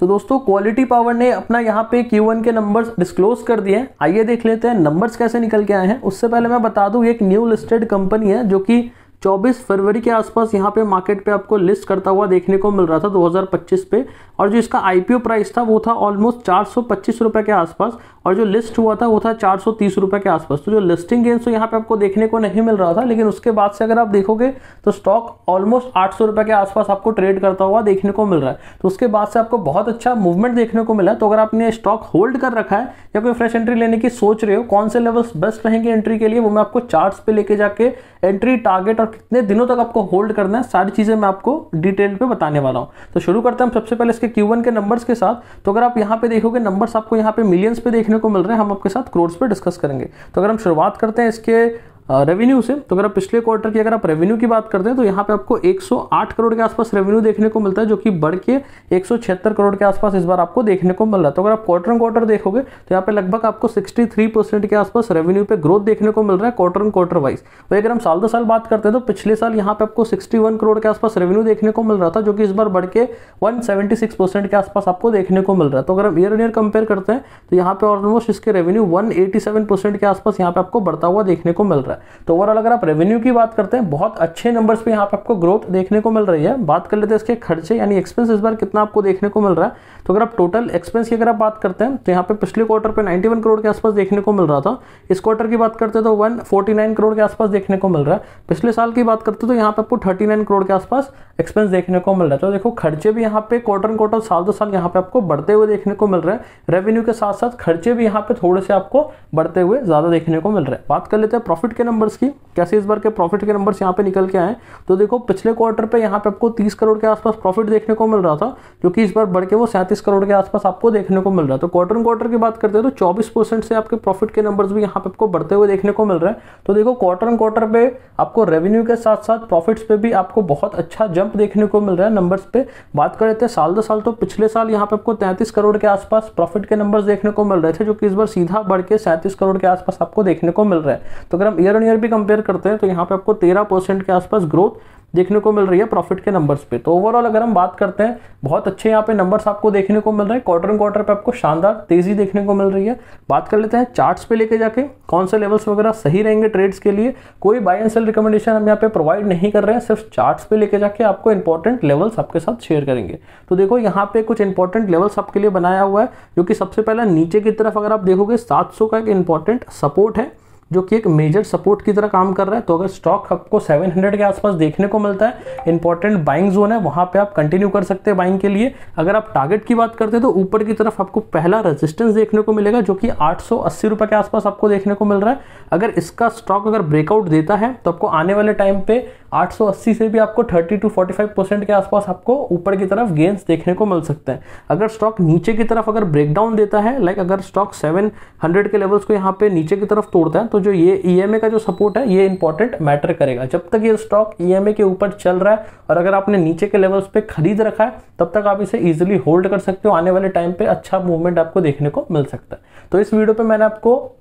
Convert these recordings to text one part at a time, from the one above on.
तो दोस्तों quality power ने अपना यहाँ पे Q1 के नंबर्स डिस्क्लोज कर दिए हैं। आइए देख लेते हैं नंबर्स कैसे निकल के आए हैं। उससे पहले मैं बता दूं, एक न्यू लिस्टेड कंपनी है जो कि 24 फरवरी के आसपास यहाँ पे मार्केट पे आपको लिस्ट करता हुआ देखने को मिल रहा था 2025 पे, और जो इसका आईपीओ प्राइस था वो था ऑलमोस्ट 425 रुपए के आसपास, और जो लिस्ट हुआ था वो था 430 रुपए के आसपास। तो जो लिस्टिंग गेंस तो यहाँ पे आपको देखने को नहीं मिल रहा था, लेकिन उसके बाद से अगर आप देखोगे तो स्टॉक ऑलमोस्ट 800 रुपए के आसपास आपको ट्रेड करता हुआ देखने को मिल रहा है। तो उसके बाद से आपको बहुत अच्छा मूवमेंट देखने को मिला है। तो अगर आपने स्टॉक होल्ड कर रखा है या कोई फ्रेश एंट्री लेने की सोच रहे हो, कौन से लेवल्स बेस्ट रहेंगे एंट्री के लिए, वो मैं आपको चार्ट्स पे लेके जाके एंट्री टारगेट और कितने दिनों तक आपको होल्ड करना है, सारी चीजें मैं आपको डिटेल पे बताने वाला हूं। तो शुरू करते हैं हम सबसे पहले इसके Q1 के नंबर्स के साथ। तो अगर आप यहाँ पे देखोगे नंबर्स आपको यहाँ पे मिलियंस पे देखने को मिल रहे हैं, हम आपके साथ करोड़ पे डिस्कस करेंगे। तो अगर हम शुरुआत करते हैं इसके रेवेन्यू से, तो अगर आप पिछले क्वार्टर की अगर आप रेवेन्यू की बात करते हैं तो यहाँ पे आपको 108 करोड़ के आसपास रेवेन्यू देखने को मिलता है, जो कि बढ़ के 176 करोड़ के आसपास इस बार आपको देखने को मिल रहा है। तो अगर आप क्वार्टर ऑन क्वार्टर देखोगे तो यहाँ पे लगभग आपको 63% के आसपास रेवेन्यू पे ग्रोथ देखने को मिल रहा है क्वार्टर ऑन क्वार्टर वाइज। वही अगर हम साल दो साल बात करते हैं तो पिछले साल यहाँ पे आपको 61 करोड़ के आसपास रेवेन्यू देखने को मिल रहा था, जो कि इस बार बढ़ के 176% के आसपास आपको देखने को मिल रहा है। तो अगर हम ईयर ऑन ईयर कंपेयर करते हैं तो यहाँ पे ऑलमोस्ट इसके रेवेन्यू 187% के आसपास यहाँ पे आपको बढ़ता हुआ देखने को मिल रहा है। तो ओवरऑल अगर आप रेवेन्यू की बात करते हैं, बहुत अच्छे नंबर्स पे यहाँ पे आपको ग्रोथ देखने को मिल रही है। बात कर लेते हैं इसके खर्चे यानी एक्सपेंस इस बार कितना आपको देखने को मिल रहा है। तो अगर आप टोटल एक्सपेंस की अगर आप बात करते हैं तो यहाँ पे पिछले क्वार्टर पे 91 करोड़ के आसपास देखने को मिल रहा था। इस क्वार्टर की बात करते हैं तो 149 करोड़ के आसपास देखने को मिल रहा है। पिछले साल की बात करते हैं तो यहाँ पे आपको 39 करोड़ के आसपास एक्सपेंस देखने को मिल रहा है। तो देखो खर्चे भी यहाँ पे क्वार्टर क्वार्टर साल दो साल यहाँ पे आपको बढ़ते हुए देखने को मिल रहे हैं। रेवेन्यू के साथ साथ खर्चे भी यहाँ पे थोड़े से आपको बढ़ते हुए ज्यादा देखने को मिल रहे हैं। बात कर लेते हैं प्रॉफिट के नंबर्स की, कैसे इस बार के प्रॉफिट के नंबर्स यहाँ पे निकल के आए। तो देखो पिछले क्वार्टर पे यहाँ पे आपको 30 करोड़ के आसपास प्रॉफिट देखने को मिल रहा था, जो कि इस बार बढ़ के वो 37 करोड़ के आसपास आपको देखने को मिल रहा है। तो क्वार्टर ऑन क्वार्टर की बात करते हैं तो 24% से आपके प्रॉफिट के नंबर्स भी यहाँ पे आपको बढ़ते हुए देखने को मिल रहा है। तो देखो क्वार्टर ऑन क्वार्टर पे आपको रेवेन्यू के साथ साथ प्रॉफिट्स पे भी आपको बहुत अच्छा जंप देखने को मिल रहा है नंबर्स पे। बात कर लेते हैं साल दो साल, तो पिछले साल यहाँ पे आपको 33 करोड़ के आसपास प्रॉफिट के नंबर्स देखने को मिल रहे थे, जो कि इस बार सीधा बढ़ के 37 करोड़ के आसपास आपको देखने को मिल रहा है। तो अगर हम ईयर ऑन ईयर भी कंपेयर करते हैं तो यहाँ पे आपको 13% के आसपास ग्रोथ देखने को मिल रही है प्रॉफिट के नंबर्स पे। तो ओवरऑल अगर हम बात करते हैं, बहुत अच्छे यहाँ पे नंबर्स आपको देखने को मिल रहे हैं। क्वार्टर ऑन क्वार्टर पे आपको शानदार तेजी देखने को मिल रही है। बात कर लेते हैं चार्ट्स पे लेके जाके कौन से लेवल्स वगैरह सही रहेंगे ट्रेड्स के लिए। कोई बाय एंड सेल रिकमेंडेशन हम यहाँ पे प्रोवाइड नहीं कर रहे हैं, सिर्फ चार्ट्स पे लेके जाके आपको इंपॉर्टेंट लेवल्स आपके साथ शेयर करेंगे। तो देखो यहाँ पे कुछ इंपॉर्टेंट लेवल्स आपके लिए बनाया हुआ है, जो कि सबसे पहला नीचे की तरफ अगर आप देखोगे 700 का एक इंपॉर्टेंट सपोर्ट है, जो कि एक मेजर सपोर्ट की तरह काम कर रहा है। तो अगर स्टॉक आपको 700 के आसपास देखने को मिलता है, इंपॉर्टेंट बाइंग जोन है, वहां पे आप कंटिन्यू कर सकते हैं बाइंग के लिए। अगर आप टारगेट की बात करते हैं तो ऊपर की तरफ आपको पहला रेजिस्टेंस देखने को मिलेगा, जो कि 880 रुपए के आसपास आपको देखने को मिल रहा है। अगर इसका स्टॉक अगर ब्रेकआउट देता है तो आपको आने वाले टाइम पे 880 से भी आपको 30 to 45% के आसपास आपको ऊपर की तरफ गेन्स देखने को मिल सकते हैं। अगर स्टॉक नीचे की तरफ अगर ब्रेकडाउन देता है, लाइक अगर स्टॉक 700 के लेवल्स को यहाँ पे नीचे की तरफ तोड़ता है, तो जो ये ईएमए का जो सपोर्ट है ये इंपॉर्टेंट मैटर करेगा। जब तक ये स्टॉक ईएमए के ऊपर चल रहा है और अगर आपने नीचे के लेवल्स पे खरीद रखा है, तब तक आप इसे इजीली होल्ड कर सकते हो। आने वाले टाइम पे अच्छा मूवमेंट आपको देखने को मिल सकता है। तो इस वीडियो पे मैंने आपको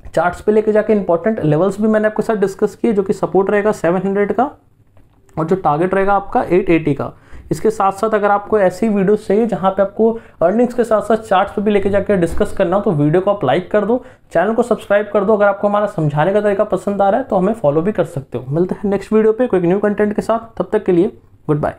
चार्ट्स पे लेके जाके इंपॉर्टेंट लेवल्स भी मैंने आपके साथ डिस्कस किए, जो कि सपोर्ट रहेगा 700 का और जो टारगेट रहेगा आपका 880 का। इसके साथ साथ अगर आपको ऐसी वीडियोस चाहिए जहां पे आपको अर्निंग्स के साथ साथ चार्ट्स पे भी लेके जाकर डिस्कस करना हो, तो वीडियो को आप लाइक कर दो, चैनल को सब्सक्राइब कर दो। अगर आपको हमारा समझाने का तरीका पसंद आ रहा है तो हमें फॉलो भी कर सकते हो। मिलते हैं नेक्स्ट वीडियो पे कोई न्यू कंटेंट के साथ, तब तक के लिए गुड बाय।